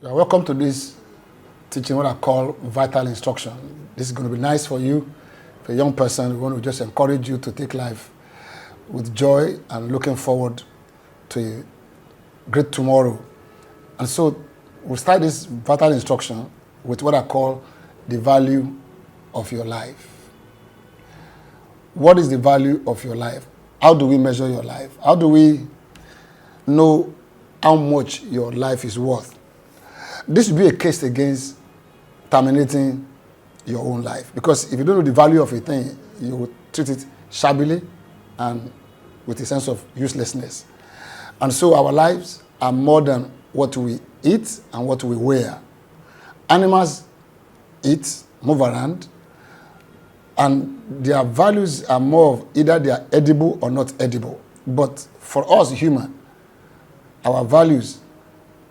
You are welcome to this teaching, what I call vital instruction. This is going to be nice for you. If a young person, we want to just encourage you to take life with joy and looking forward to a great tomorrow. And so we'll start this vital instruction with what I call the value of your life. What is the value of your life? How do we measure your life? How do we know how much your life is worth? This would be a case against terminating your own life. Because if you don't know the value of a thing, you will treat it shabbily and with a sense of uselessness. And so our lives are more than what we eat and what we wear. Animals eat, move around, and their values are more of either they are edible or not edible. But for us human, our values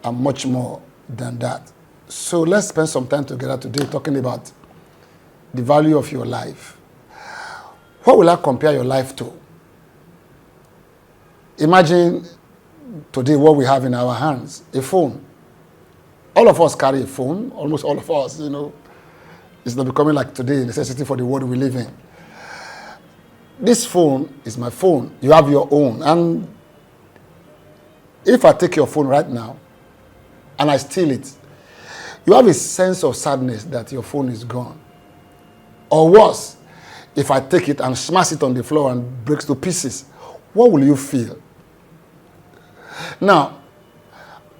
are much more than that. So let's spend some time together today talking about the value of your life. What will I compare your life to? Imagine today what we have in our hands, a phone. All of us carry a phone, almost all of us, It's not becoming like today a necessity for the world we live in. This phone is my phone. You have your own. And if I take your phone right now and I steal it, you have a sense of sadness that your phone is gone. Or worse, if I take it and smash it on the floor and breaks to pieces, what will you feel? Now,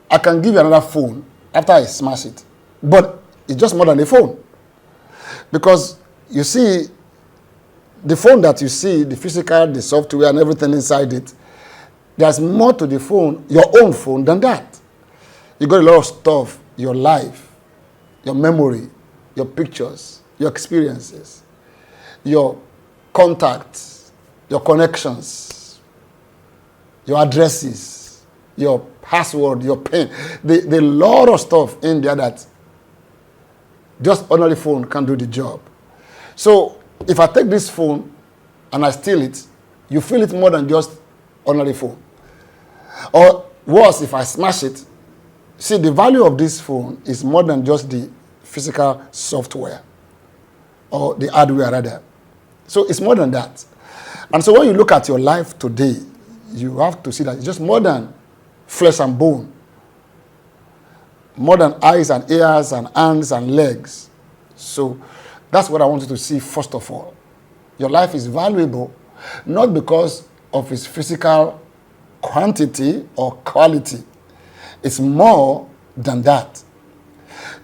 I can give you another phone after I smash it, but it's just more than a phone. Because you see, the phone that you see, the physical, the software, and everything inside it, there's more to the phone, your own phone, than that. You got a lot of stuff, your life, your memory, your pictures, your experiences, your contacts, your connections, your addresses, your password, your pen. The lot of stuff in there that just ordinary phone can't do the job. So if I take this phone and I steal it, you feel it more than just ordinary phone. Or worse, if I smash it, see, the value of this phone is more than just the physical software or the hardware rather. So it's more than that. And so when you look at your life today, you have to see that it's just more than flesh and bone. More than eyes and ears and hands and legs. So that's what I want you to see first of all. Your life is valuable not because of its physical quantity or quality. It's more than that.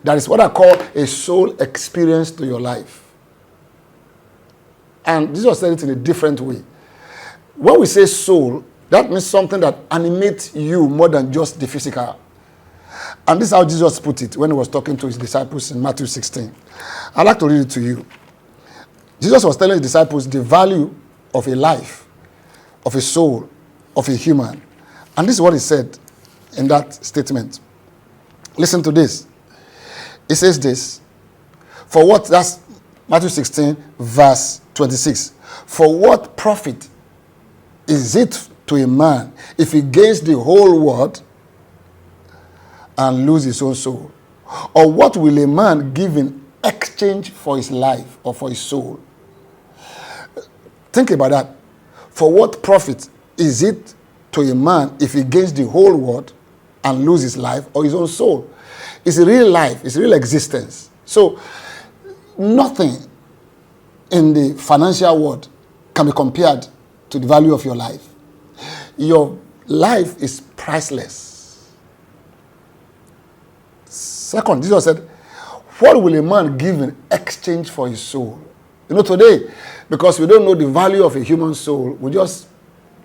That is what I call a soul experience to your life. And Jesus said it in a different way. When we say soul, that means something that animates you more than just the physical. And this is how Jesus put it when he was talking to his disciples in Matthew 16. I'd like to read it to you. Jesus was telling his disciples the value of a life, of a soul, of a human. And this is what he said in that statement. Listen to this. He says this. For what, that's Matthew 16, verse 26. For what profit is it to a man if he gains the whole world and lose his own soul? Or what will a man give in exchange for his life or for his soul? Think about that. For what profit is it to a man if he gains the whole world and lose his life or his own soul? It's a real life. It's a real existence. So nothing in the financial world can be compared to the value of your life. Your life is priceless. Second, Jesus said, what will a man give in exchange for his soul? Today, because we don't know the value of a human soul, we just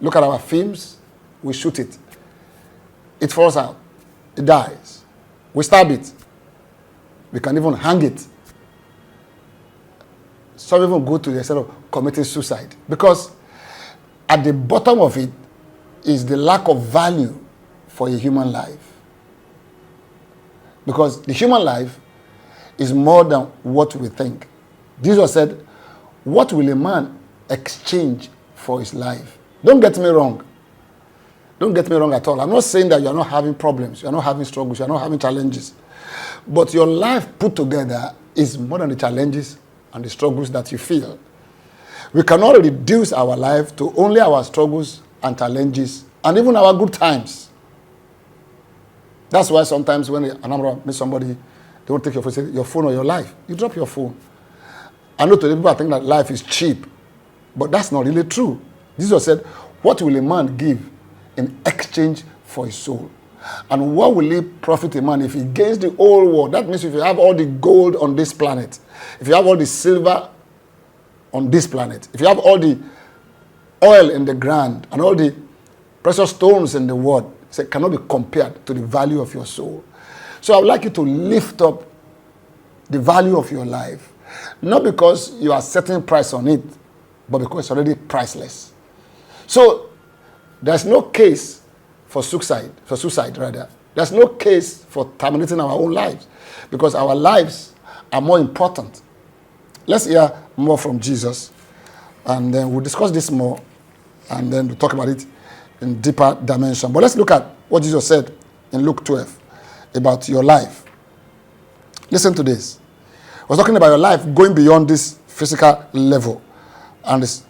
look at our films, we shoot it. It falls out. It dies. We stab it. We can even hang it. Some even go to the extent of committing suicide. Because at the bottom of it is the lack of value for a human life. Because the human life is more than what we think. Jesus said, what will a man exchange for his life? Don't get me wrong. Don't get me wrong at all. I'm not saying that you're not having problems, you're not having struggles, you're not having challenges. But your life put together is more than the challenges and the struggles that you feel. We cannot reduce our life to only our struggles and challenges and even our good times. That's why sometimes when a number meet somebody, they won't take your phone or your life. You drop your phone. I know today people think that life is cheap, but that's not really true. Jesus said, what will a man give in exchange for his soul? And what will it profit a man if he gains the whole world? That means if you have all the gold on this planet, if you have all the silver on this planet, if you have all the oil in the ground and all the precious stones in the world, it cannot be compared to the value of your soul. So I would like you to lift up the value of your life, not because you are setting price on it, but because it's already priceless. So there's no case for suicide. There's no case for terminating our own lives, because our lives are more important. Let's hear more from Jesus, and then we'll discuss this more, and then we'll talk about it in deeper dimension. But let's look at what Jesus said in Luke 12 about your life. Listen to this. I was talking about your life going beyond this physical level. And it's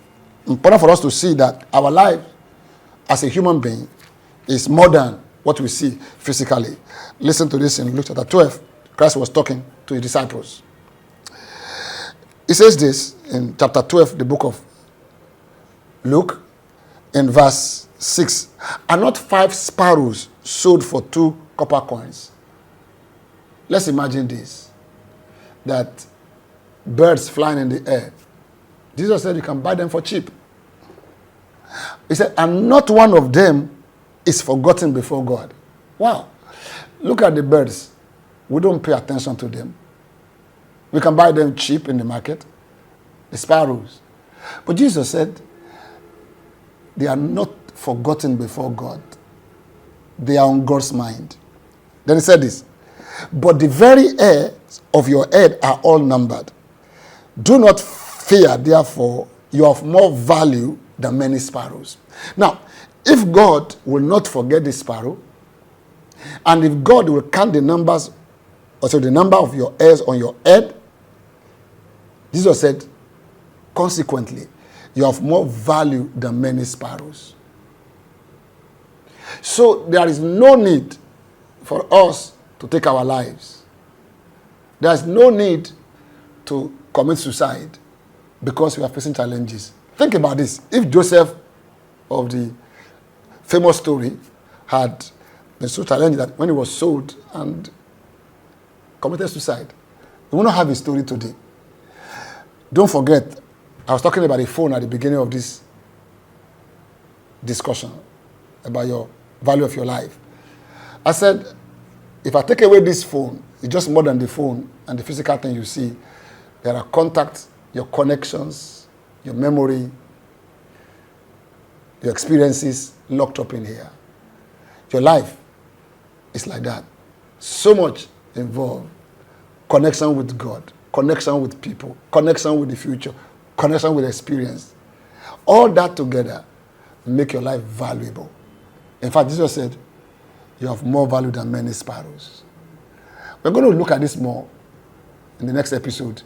important for us to see that our life as a human being is more than what we see physically. Listen to this in Luke chapter 12. Christ was talking to his disciples. He says this in chapter 12, the book of Luke, in verse 6. Are not 5 sparrows sold for 2 copper coins? Let's imagine this, that birds flying in the air. Jesus said you can buy them for cheap. He said, and not one of them is forgotten before God. Wow. Look at the birds. We don't pay attention to them. We can buy them cheap in the market, the sparrows. But Jesus said, they are not forgotten before God. They are on God's mind. Then he said this, but the very hairs of your head are all numbered. Do not fear, therefore, you have more value than many sparrows. Now, if God will not forget the sparrow, and if God will count the numbers, also the number of your hairs on your head, Jesus said, consequently, you have more value than many sparrows. So there is no need for us to take our lives. There is no need to commit suicide because we are facing challenges. Think about this. If Joseph of the famous story had been so challenged that when he was sold and committed suicide, we will not have his story today. Don't forget, I was talking about a phone at the beginning of this discussion about your value of your life. I said, if I take away this phone, it's just more than the phone and the physical thing you see. There are contacts, your connections, your memory, your experiences locked up in here. Your life is like that. So much involved. Connection with God, connection with people, connection with the future, connection with experience. All that together make your life valuable. In fact, Jesus said, you have more value than many sparrows. We're going to look at this more in the next episode.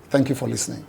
Thank you for listening.